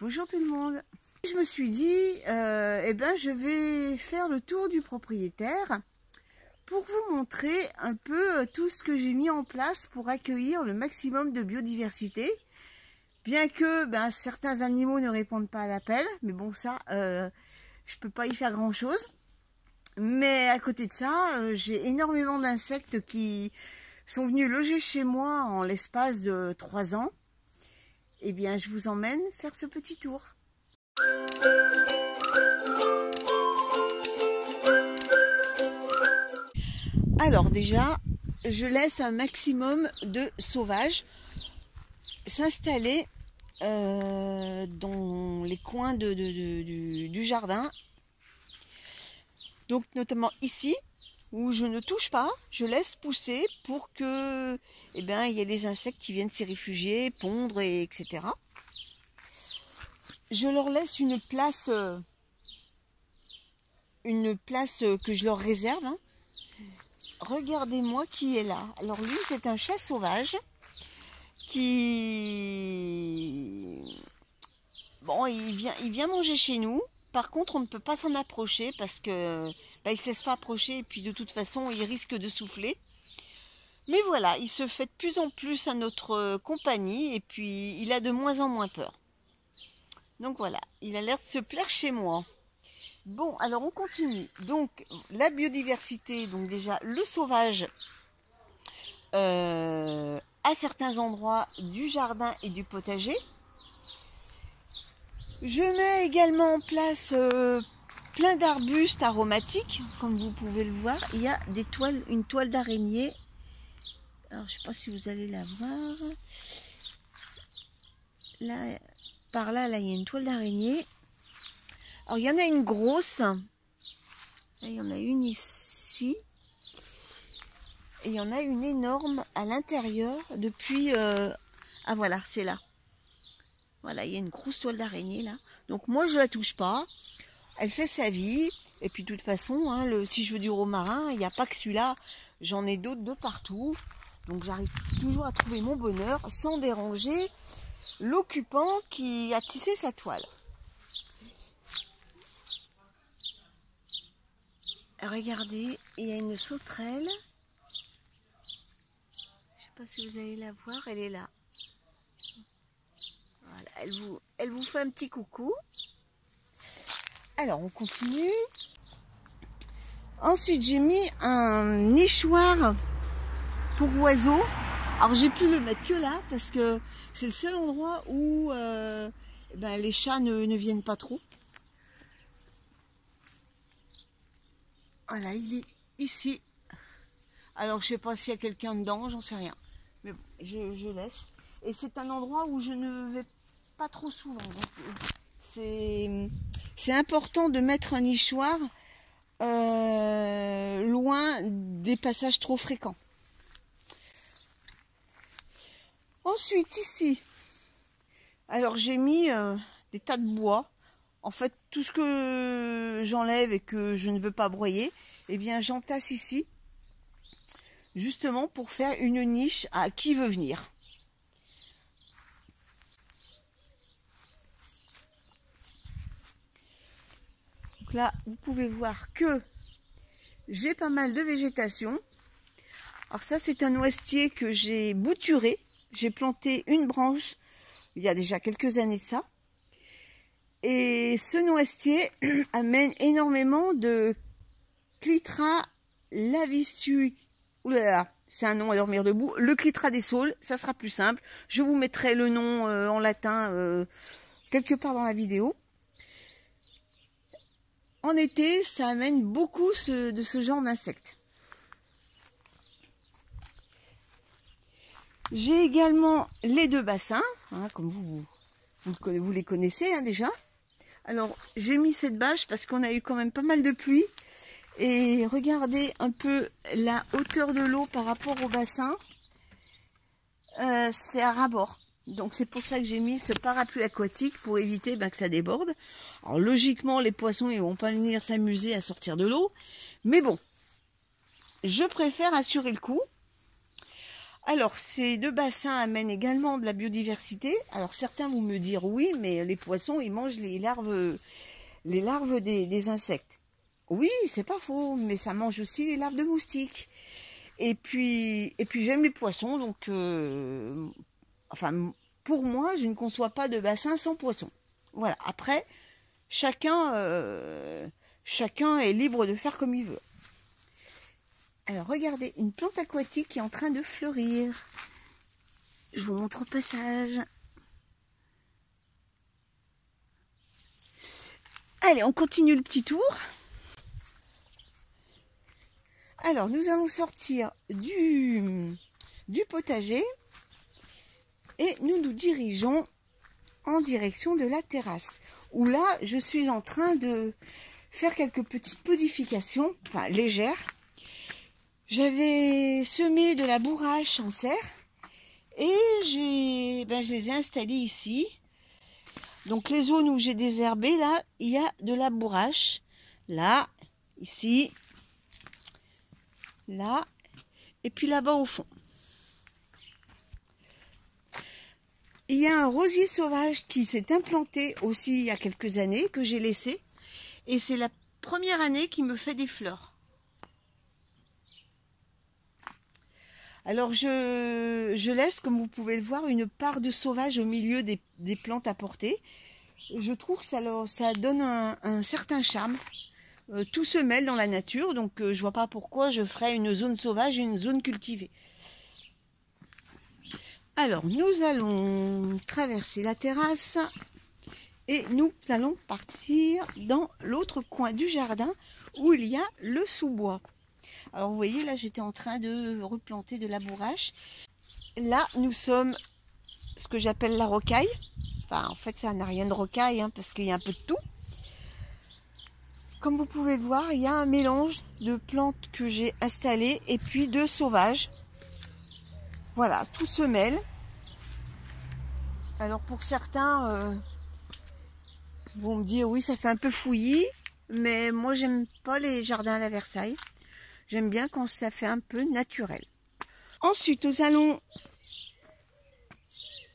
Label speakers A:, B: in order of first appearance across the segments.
A: Bonjour tout le monde. Je me suis dit, je vais faire le tour du propriétaire pour vous montrer un peu tout ce que j'ai mis en place pour accueillir le maximum de biodiversité. Bien que certains animaux ne répondent pas à l'appel, mais bon ça, je peux pas y faire grand chose. Mais à côté de ça, j'ai énormément d'insectes qui sont venus loger chez moi en l'espace de 3 ans. Eh bien, je vous emmène faire ce petit tour. Alors déjà, je laisse un maximum de sauvages s'installer dans les coins du jardin. Donc notamment ici, où je ne touche pas, je laisse pousser pour que il y ait les insectes qui viennent s'y réfugier, pondre, etc. Je leur laisse une place que je leur réserve. Hein. Regardez-moi qui est là. Alors lui, c'est un chat sauvage qui... Bon, il vient manger chez nous. Par contre, on ne peut pas s'en approcher parce que il ne se laisse pas approcher et puis de toute façon, il risque de souffler. Mais voilà, il se fait de plus en plus à notre compagnie et puis il a de moins en moins peur. Donc voilà, il a l'air de se plaire chez moi. Bon, alors on continue. Donc la biodiversité, donc déjà le sauvage à certains endroits du jardin et du potager. Je mets également en place plein d'arbustes aromatiques, comme vous pouvez le voir. Il y a une toile d'araignée. Alors je ne sais pas si vous allez la voir. Là, par là, il y a une toile d'araignée. Alors il y en a une grosse. Là, il y en a une ici. Et il y en a une énorme à l'intérieur depuis... Ah voilà, c'est là. Voilà, il y a une grosse toile d'araignée là. Donc moi je la touche pas. Elle fait sa vie. Et puis de toute façon, hein, si je veux du romarin, il n'y a pas que celui-là. J'en ai d'autres de partout. Donc j'arrive toujours à trouver mon bonheur sans déranger l'occupant qui a tissé sa toile. Regardez, il y a une sauterelle. Je sais pas si vous allez la voir, elle est là. Voilà, elle vous fait un petit coucou. Alors, on continue. Ensuite, j'ai mis un nichoir pour oiseaux. Alors, j'ai pu le mettre que là parce que c'est le seul endroit où les chats ne viennent pas trop. Voilà, il est ici. Alors, je sais pas s'il y a quelqu'un dedans, j'en sais rien. Mais bon, je laisse. Et c'est un endroit où je ne vais pas trop souvent. C'est important de mettre un nichoir loin des passages trop fréquents. Ensuite, ici, alors j'ai mis des tas de bois. En fait, tout ce que j'enlève et que je ne veux pas broyer, eh bien, j'entasse ici, justement pour faire une niche à qui veut venir. Donc là, vous pouvez voir que j'ai pas mal de végétation. Alors ça, c'est un noisetier que j'ai bouturé. J'ai planté une branche il y a déjà quelques années de ça. Et ce noisetier amène énormément de Clitra lavisui. Oulala, c'est un nom à dormir debout. Le Clitra des saules, ça sera plus simple. Je vous mettrai le nom en latin quelque part dans la vidéo. En été, ça amène beaucoup de ce genre d'insectes. J'ai également les 2 bassins, hein, comme vous les connaissez hein, déjà. Alors, j'ai mis cette bâche parce qu'on a eu quand même pas mal de pluie. Et regardez un peu la hauteur de l'eau par rapport au bassin. C'est à ras-bord. Donc, c'est pour ça que j'ai mis ce parapluie aquatique pour éviter que ça déborde. Alors, logiquement, les poissons ils vont pas venir s'amuser à sortir de l'eau. Mais bon, je préfère assurer le coup. Alors, ces deux bassins amènent également de la biodiversité. Alors, certains vont me dire oui, mais les poissons, ils mangent les larves des insectes. Oui, c'est pas faux, mais ça mange aussi les larves de moustiques. Et puis j'aime les poissons, donc, enfin, pour moi, je ne conçois pas de bassin sans poissons. Voilà. Après, chacun est libre de faire comme il veut. Alors, regardez, une plante aquatique qui est en train de fleurir. Je vous montre au passage. Allez, on continue le petit tour. Alors, nous allons sortir du potager et nous nous dirigeons en direction de la terrasse, où là, je suis en train de faire quelques petites modifications, enfin légères. J'avais semé de la bourrache en serre et je les ai installés ici. Donc les zones où j'ai désherbé, là, il y a de la bourrache. Là, ici, là, et puis là-bas au fond. Il y a un rosier sauvage qui s'est implanté aussi il y a quelques années, que j'ai laissé. Et c'est la première année qu'il me fait des fleurs. Alors je laisse, comme vous pouvez le voir, une part de sauvage au milieu des plantes à porter. Je trouve que ça donne un certain charme. Tout se mêle dans la nature, donc je vois pas pourquoi je ferais une zone sauvage et une zone cultivée. Alors nous allons traverser la terrasse et nous allons partir dans l'autre coin du jardin où il y a le sous-bois. Alors vous voyez, là j'étais en train de replanter de la bourrache. Là nous sommes ce que j'appelle la rocaille. Enfin en fait ça n'a rien de rocaille, hein, parce qu'il y a un peu de tout. Comme vous pouvez le voir, il y a un mélange de plantes que j'ai installées et puis de sauvages. Voilà, tout se mêle. Alors pour certains vont me dire oui, ça fait un peu fouillis, mais moi j'aime pas les jardins à la Versailles. J'aime bien quand ça fait un peu naturel. Ensuite, nous allons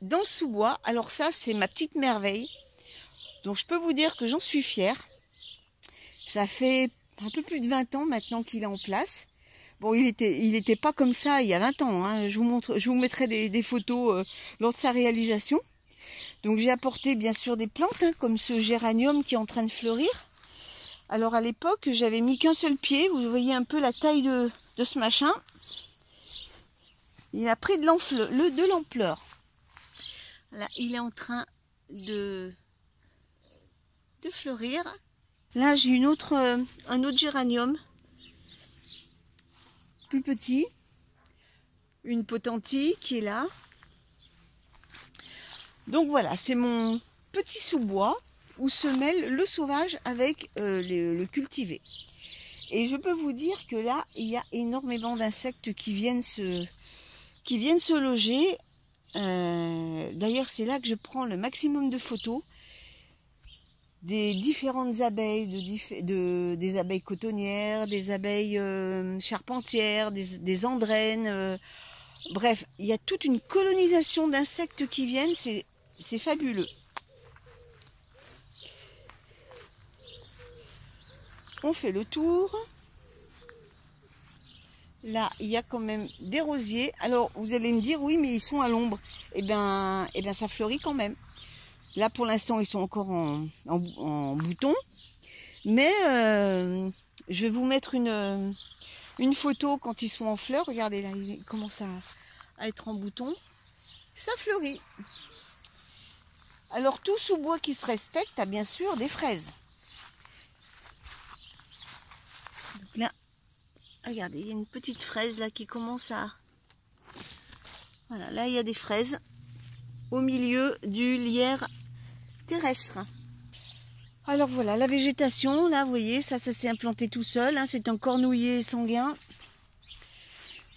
A: dans le sous-bois. Alors ça, c'est ma petite merveille. Donc je peux vous dire que j'en suis fière. Ça fait un peu plus de 20 ans maintenant qu'il est en place. Bon, il était pas comme ça il y a 20 ans. Hein. Je vous mettrai des photos lors de sa réalisation. Donc j'ai apporté bien sûr des plantes, hein, comme ce géranium qui est en train de fleurir. Alors à l'époque, j'avais mis qu'un seul pied. Vous voyez un peu la taille de ce machin. Il a pris de l'ampleur. Là, il est en train de fleurir. Là, j'ai un autre géranium, plus petit. Une potentille qui est là. Donc voilà, c'est mon petit sous-bois où se mêle le sauvage avec le cultivé. Et je peux vous dire que là, il y a énormément d'insectes qui viennent se loger. D'ailleurs, c'est là que je prends le maximum de photos des différentes abeilles, des abeilles cotonnières, des abeilles charpentières, des andrènes. Bref, il y a toute une colonisation d'insectes qui viennent, c'est fabuleux. On fait le tour. Là, il y a quand même des rosiers. Alors, vous allez me dire, oui, mais ils sont à l'ombre. Eh bien, ça fleurit quand même. Là, pour l'instant, ils sont encore en bouton. Mais je vais vous mettre une photo quand ils sont en fleurs. Regardez, là, ils commencent à être en bouton. Ça fleurit. Alors, tout sous-bois qui se respecte a bien sûr des fraises. Donc là, regardez, il y a une petite fraise là qui commence à... Voilà, là il y a des fraises au milieu du lierre terrestre. Alors voilà, la végétation, là vous voyez, ça s'est implanté tout seul, hein, c'est un cornouiller sanguin.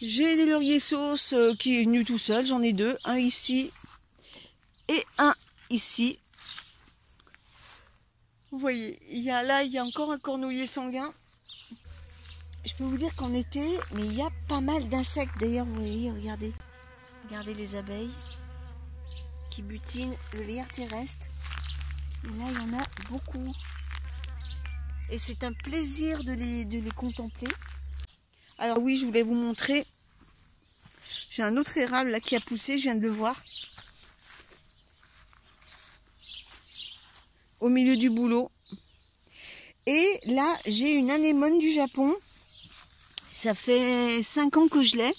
A: J'ai des lauriers sauces qui est venu tout seul, j'en ai deux, un ici et un ici. Vous voyez, il y a encore un cornouiller sanguin. Je peux vous dire qu'en été, mais il y a pas mal d'insectes. D'ailleurs, vous voyez, regardez. Regardez les abeilles qui butinent le lierre terrestre. Et là, il y en a beaucoup. Et c'est un plaisir de les contempler. Alors oui, je voulais vous montrer. J'ai un autre érable là qui a poussé, je viens de le voir. Au milieu du boulot. Et là, j'ai une anémone du Japon. Ça fait 5 ans que je l'ai.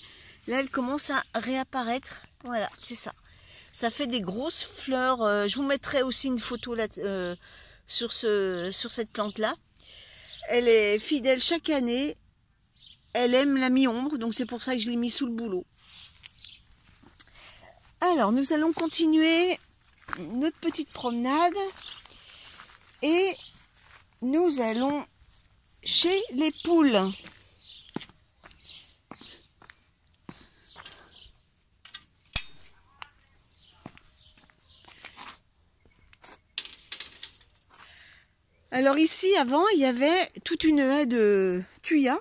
A: Là, elle commence à réapparaître. Voilà, c'est ça. Ça fait des grosses fleurs. Je vous mettrai aussi une photo là, sur cette plante-là. Elle est fidèle chaque année. Elle aime la mi-ombre, donc c'est pour ça que je l'ai mis sous le boulot. Alors, nous allons continuer notre petite promenade. Et nous allons chez les poules. Alors ici, avant, il y avait toute une haie de thuya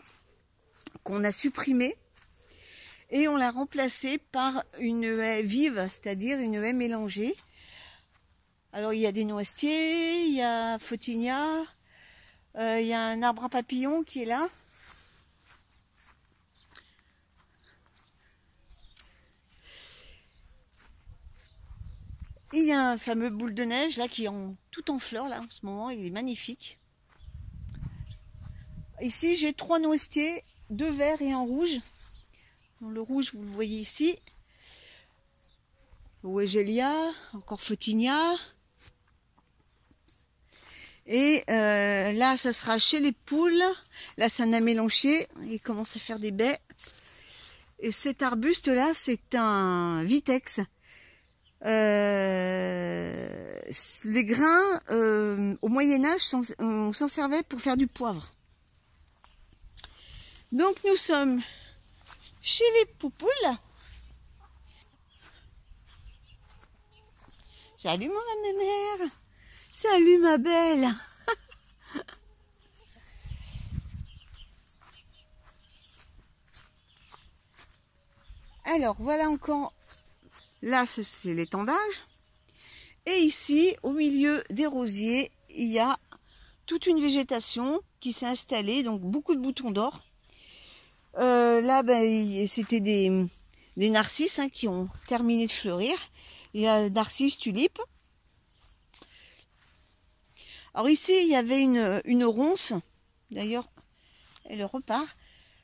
A: qu'on a supprimée et on l'a remplacée par une haie vive, c'est-à-dire une haie mélangée. Alors il y a des noisetiers, il y a photinia, il y a un arbre à papillons qui est là. Il y a un fameux boule de neige là qui est tout en fleurs là en ce moment, il est magnifique. Ici j'ai 3 noisetiers, 2 verts et un rouge. Le rouge vous le voyez ici. Wegelia, encore photinia. Et là ça sera chez les poules. Là c'est un amélanchier, il commence à faire des baies. Et cet arbuste là c'est un vitex. Les grains au Moyen-Âge on s'en servait pour faire du poivre. Donc nous sommes chez les poupoules. Salut ma mère. Salut ma belle. Alors voilà encore. Là, c'est l'étendage. Et ici, au milieu des rosiers, il y a toute une végétation qui s'est installée, donc beaucoup de boutons d'or. Là, ben, c'était des narcisses qui ont terminé de fleurir. Il y a narcisses, tulipes. Alors ici, il y avait une ronce. D'ailleurs, elle repart.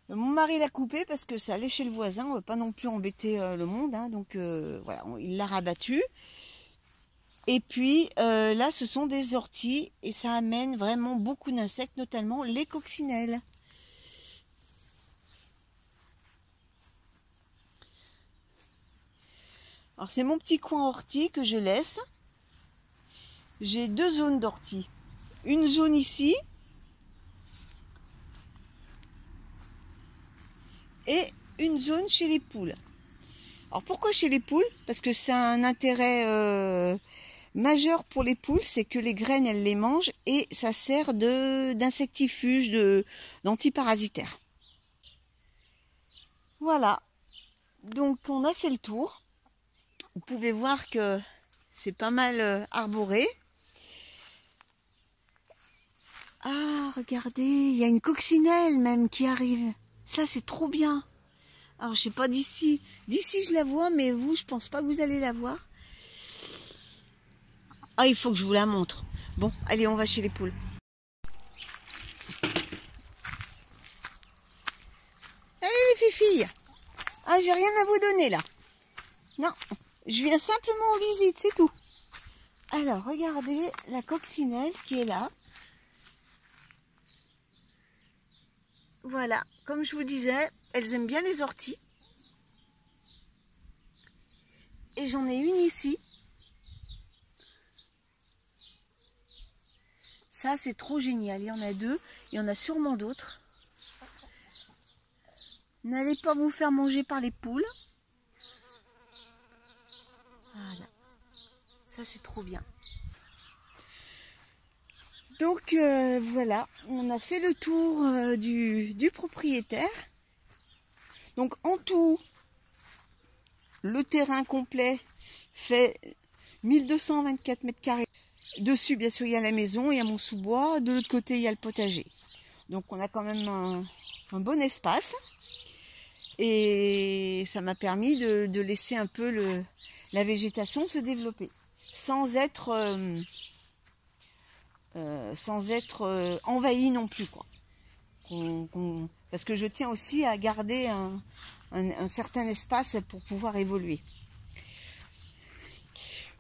A: Mon mari l'a coupée parce que ça allait chez le voisin. On ne veut pas non plus embêter le monde. Donc voilà, il l'a rabattue. Et puis là, ce sont des orties. Et ça amène vraiment beaucoup d'insectes, notamment les coccinelles. Alors c'est mon petit coin ortie que je laisse. J'ai 2 zones d'ortie. Une zone ici. Et une zone chez les poules. Alors pourquoi chez les poules? Parce que c'est un intérêt majeur pour les poules, c'est que les graines elles les mangent et ça sert d'insectifuge, d'antiparasitaire. Voilà, donc on a fait le tour. Vous pouvez voir que c'est pas mal arboré. Ah, regardez, il y a une coccinelle même qui arrive. Ça, c'est trop bien. Alors, je sais pas d'ici. D'ici, je la vois, mais vous, je pense pas que vous allez la voir. Ah, il faut que je vous la montre. Bon, allez, on va chez les poules. Allez, les filles. Ah, j'ai rien à vous donner, là. Non, je viens simplement en visite, c'est tout. Alors, regardez la coccinelle qui est là. Voilà, comme je vous disais, elles aiment bien les orties. Et j'en ai une ici. Ça, c'est trop génial. Il y en a 2. Il y en a sûrement d'autres. N'allez pas vous faire manger par les poules. Voilà. Ça, c'est trop bien. Donc, voilà. On a fait le tour du propriétaire. Donc, en tout, le terrain complet fait 1224 mètres carrés. Dessus, bien sûr, il y a la maison, il y a mon sous-bois. De l'autre côté, il y a le potager. Donc, on a quand même un bon espace. Et ça m'a permis de laisser un peu la végétation se développer. Sans être envahi non plus, quoi. Parce que je tiens aussi à garder un certain espace pour pouvoir évoluer.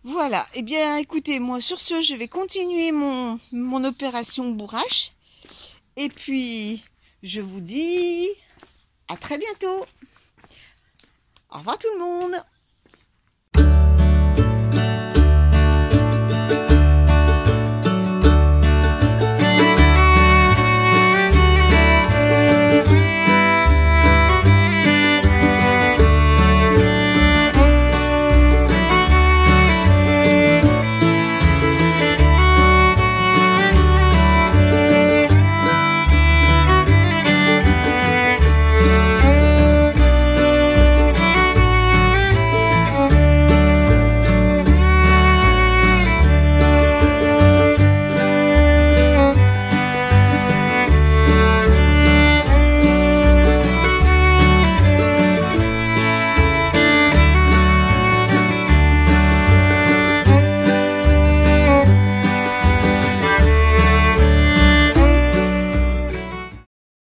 A: Voilà, et bien écoutez, moi sur ce, je vais continuer mon opération bourrache. Et puis, je vous dis à très bientôt. Au revoir tout le monde.